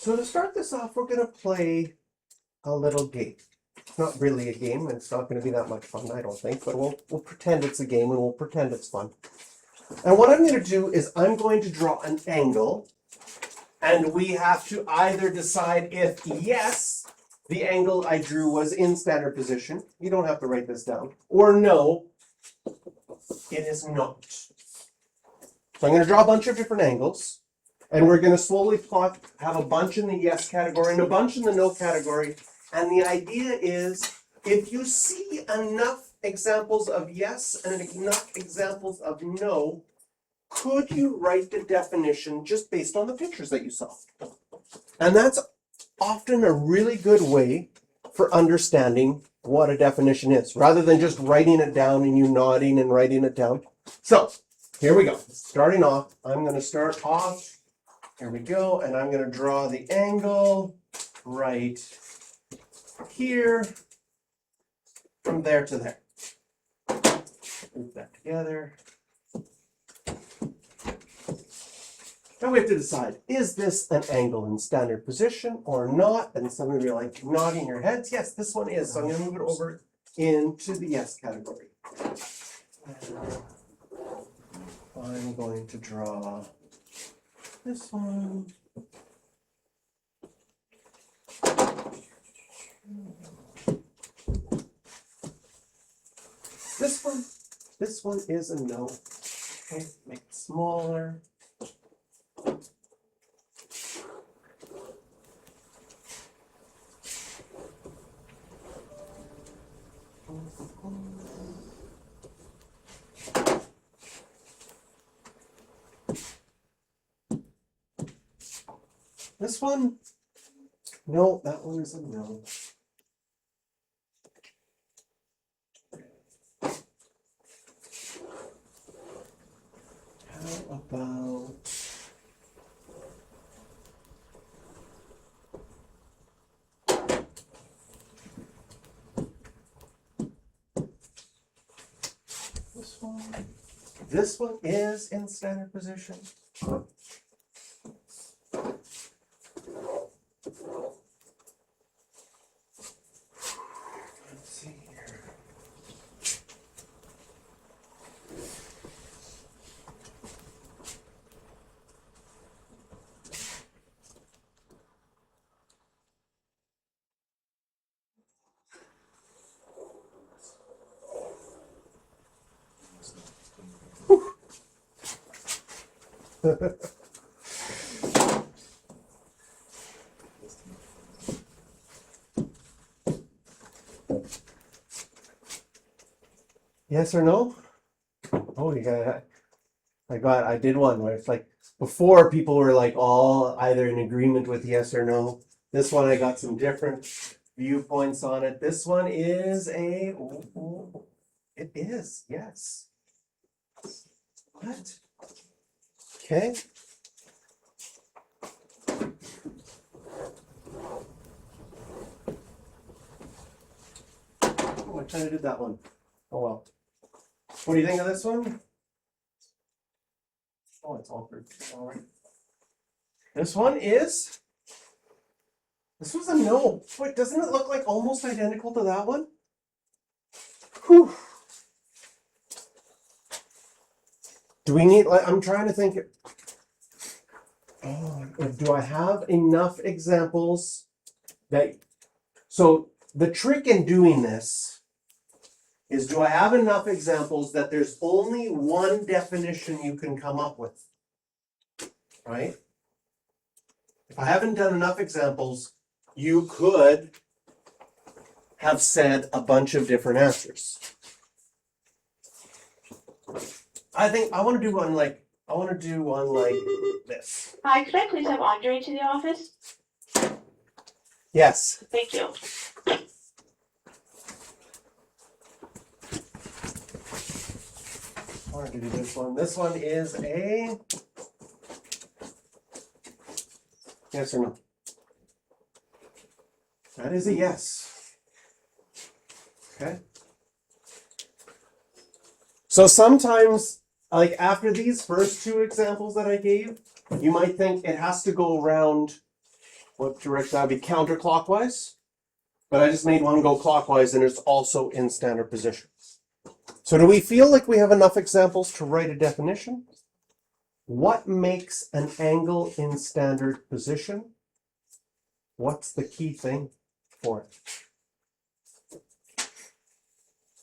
So to start this off, we're going to play a little game. It's not really a game, and it's not going to be that much fun, I don't think, but we'll pretend it's a game and we'll pretend it's fun. And what I'm going to do is I'm going to draw an angle, and we have to either decide if yes, the angle I drew was in standard position. You don't have to write this down. Or no, it is not. So I'm going to draw a bunch of different angles, and we're going to slowly plot, have a bunch in the yes category and a bunch in the no category. And the idea is, if you see enough examples of yes and enough examples of no, could you write the definition just based on the pictures that you saw? And that's often a really good way for understanding what a definition is, rather than just writing it down and you nodding and writing it down. So here we go. Starting off, I'm going to start off, here we go, and I'm going to draw the angle right here from there to there. Move that together. Now we have to decide, is this an angle in standard position or not? And some of you are like nodding your heads. Yes, this one is. So I'm going to move it over into the yes category. I'm going to draw this one. This one is a no. Okay, make it smaller. This one, no, that one is a no. How about this one? This one is in standard position. Let's see here. Yes or no? Oh, yeah. I did one where it's like before people were like all either in agreement with yes or no. This one I got some different viewpoints on it. This one is it is, yes. What? Okay. Oh, I kind of did that one. Oh well. What do you think of this one? Oh, it's altered. All right. This one is. This was a no. Wait, doesn't it look like almost identical to that one? Whew. Do we need, like, I'm trying to think. Oh, do I have enough examples that, so the trick in doing this is, do I have enough examples that there's only one definition you can come up with, right? If I haven't done enough examples, you could have said a bunch of different answers. I think I want to do one like this. Hi, could I please have Andre to the office? Yes. Thank you. I want to do this one. This one is a yes or no. That is a yes. Okay. So sometimes, like after these first two examples that I gave, you might think it has to go around What direction? That would be counterclockwise. But I just made one go clockwise and it's also in standard position. So do we feel like we have enough examples to write a definition? What makes an angle in standard position? What's the key thing for it?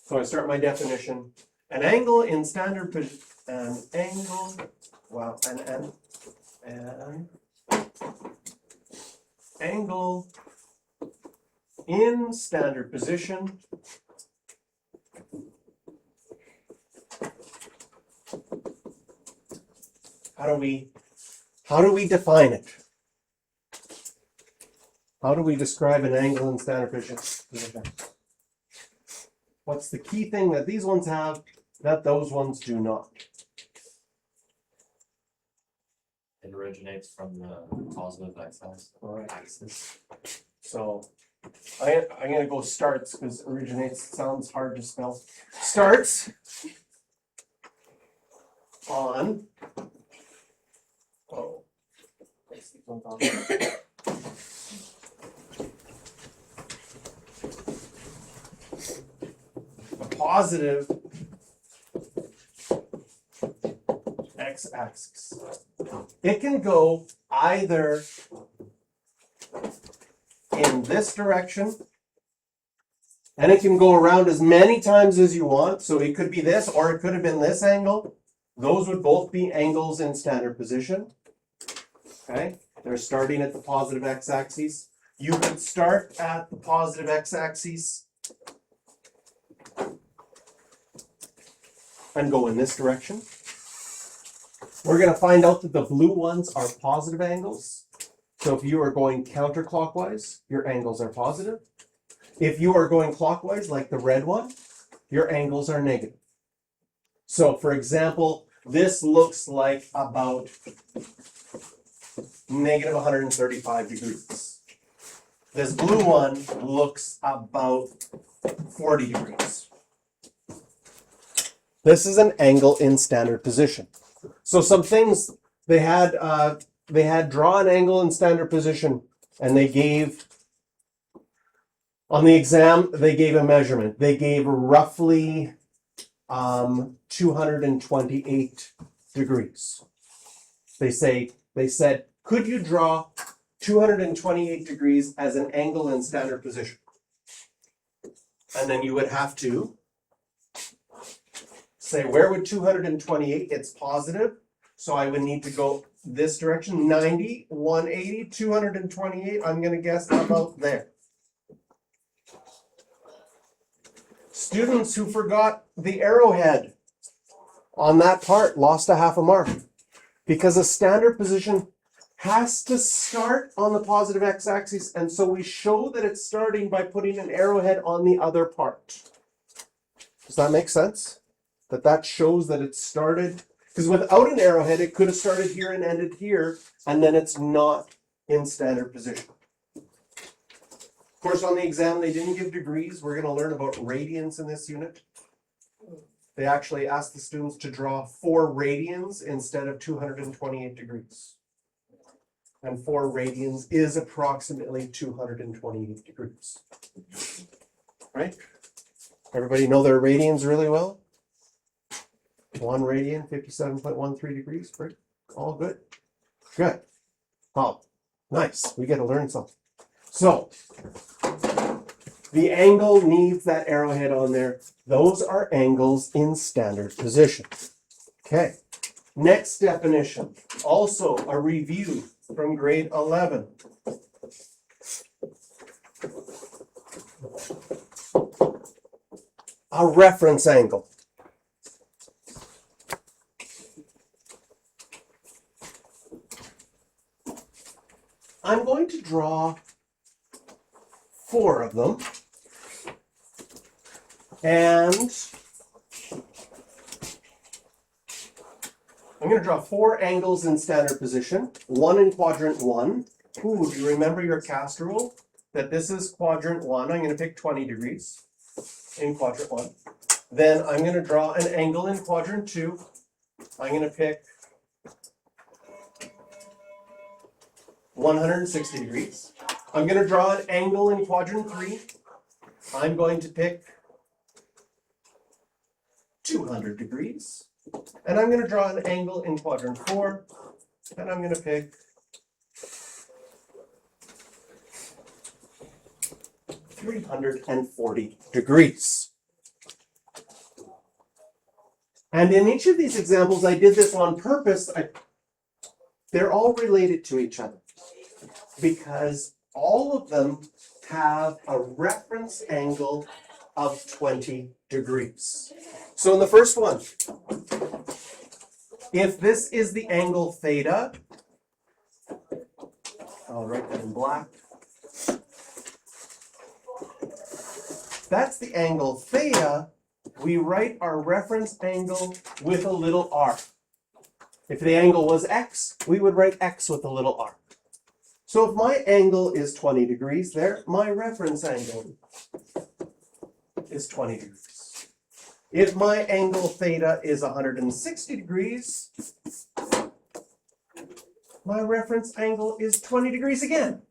So I start my definition. An angle in standard position, an angle, wow, an angle in standard position how do we define it? How do we describe an angle in standard position? What's the key thing that these ones have that those ones do not? It originates from the positive axis. So I'm going to go starts because originates sounds hard to spell. Starts on. Oh. A positive x-axis. It can go either in this direction, and it can go around as many times as you want. So it could be this, or it could have been this angle. Those would both be angles in standard position. Okay, they're starting at the positive x-axis. You could start at the positive x-axis and go in this direction. We're going to find out that the blue ones are positive angles. So if you are going counterclockwise, your angles are positive. If you are going clockwise, like the red one, your angles are negative. So for example, this looks like about negative 135 degrees. This blue one looks about 40 degrees. This is an angle in standard position. So some things they had draw an angle in standard position, and they gave on the exam they gave a measurement. They gave roughly 228 degrees. They said, could you draw 228 degrees as an angle in standard position? And then you would have to say, where would 228? It's positive. So I would need to go this direction, 90, 180, 228. I'm going to guess about there. Students who forgot the arrowhead on that part lost a half a mark because a standard position has to start on the positive x-axis, and so we show that it's starting by putting an arrowhead on the other part. Does that make sense? That shows that it started, because without an arrowhead, it could have started here and ended here, and then it's not in standard position. Of course, on the exam, they didn't give degrees. We're going to learn about radians in this unit. They actually asked the students to draw 4 radians instead of 228 degrees. And 4 radians is approximately 228 degrees. Right? Everybody know their radians really well? 1 radian, 57.13 degrees. Great. All good. Good. Oh, nice. We get to learn something. So, the angle needs that arrowhead on there. Those are angles in standard position. Okay. Next definition. Also a review from grade 11. A reference angle. I'm going to draw 4 of them. And I'm going to draw 4 angles in standard position, 1 in quadrant 1. Ooh, do you remember your cast rule? That this is quadrant 1. I'm going to pick 20 degrees in quadrant 1. Then I'm going to draw an angle in quadrant 2. I'm going to pick 160 degrees. I'm going to draw an angle in quadrant 3. I'm going to pick 200 degrees. And I'm going to draw an angle in quadrant 4. And I'm going to pick 340 degrees. And in each of these examples, I did this on purpose. They're all related to each other because all of them have a reference angle of 20 degrees. So in the first one, if this is the angle theta, I'll write that in black. That's the angle theta. We write our reference angle with a little r. If the angle was x, we would write x with a little r. So if my angle is 20 degrees there, my reference angle is 20 degrees. If my angle theta is 160 degrees, my reference angle is 20 degrees again.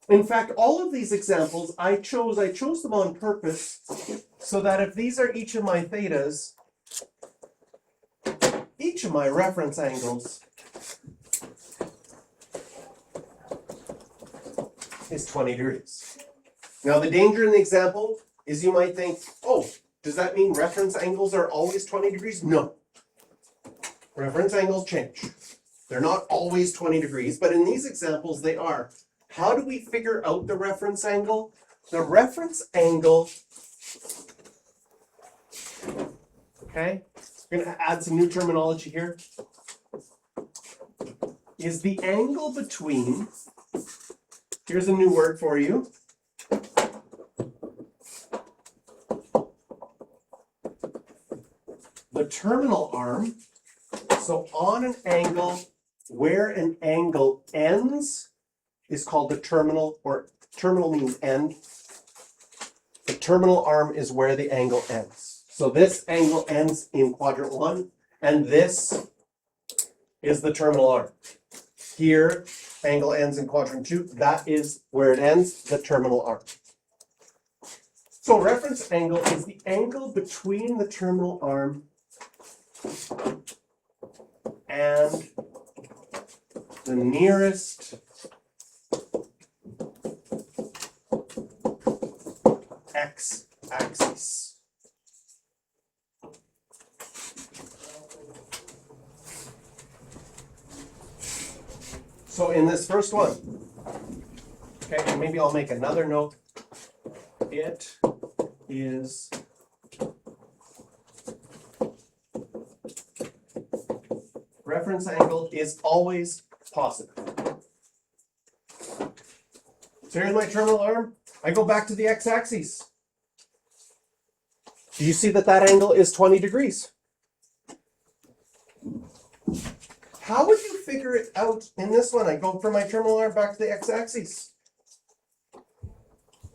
In fact, all of these examples, I chose them on purpose so that if these are each of my thetas, each of my reference angles is 20 degrees. Now the danger in the example is you might think, oh, does that mean reference angles are always 20 degrees? No. Reference angles change. They're not always 20 degrees, but in these examples they are. How do we figure out the reference angle? The reference angle, okay, we're going to add some new terminology here, is the angle between, here's a new word for you, the terminal arm. So on an angle where an angle ends is called the terminal, or terminal means end. The terminal arm is where the angle ends. So this angle ends in quadrant 1, and this is the terminal arm. Here, angle ends in quadrant 2. That is where it ends, the terminal arm. So reference angle is the angle between the terminal arm and the nearest x-axis. So in this first one, okay, and maybe I'll make another note. It is reference angle is always positive. So here's my terminal arm. I go back to the x-axis. Do you see that that angle is 20 degrees? How would you figure it out in this one? I go from my terminal arm back to the x-axis.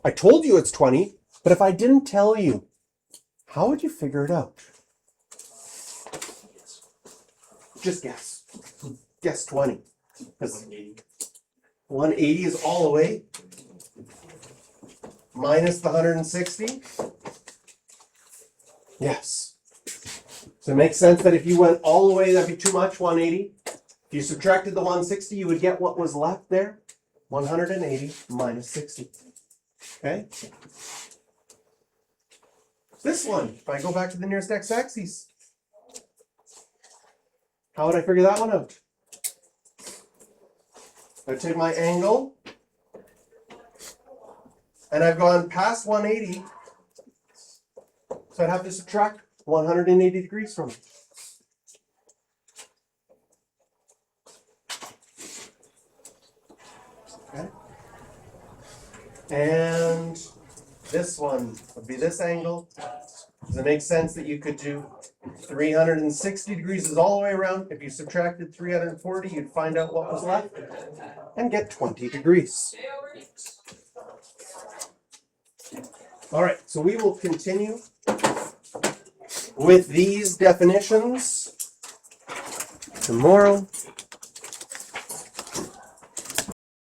I told you it's 20, but if I didn't tell you, how would you figure it out? Just guess. Guess 20. 180 is all the way. Minus the 160? Yes. So it makes sense that if you went all the way, that'd be too much, 180. If you subtracted the 160, you would get what was left there. 180 minus 60. Okay? This one, if I go back to the nearest x-axis, how would I figure that one out? I take my angle, and I've gone past 180, so I'd have to subtract 180 degrees from it. Okay. And this one would be this angle. Does it make sense that you could do 360 degrees is all the way around? If you subtracted 340, you'd find out what was left and get 20 degrees. All right, so we will continue with these definitions tomorrow.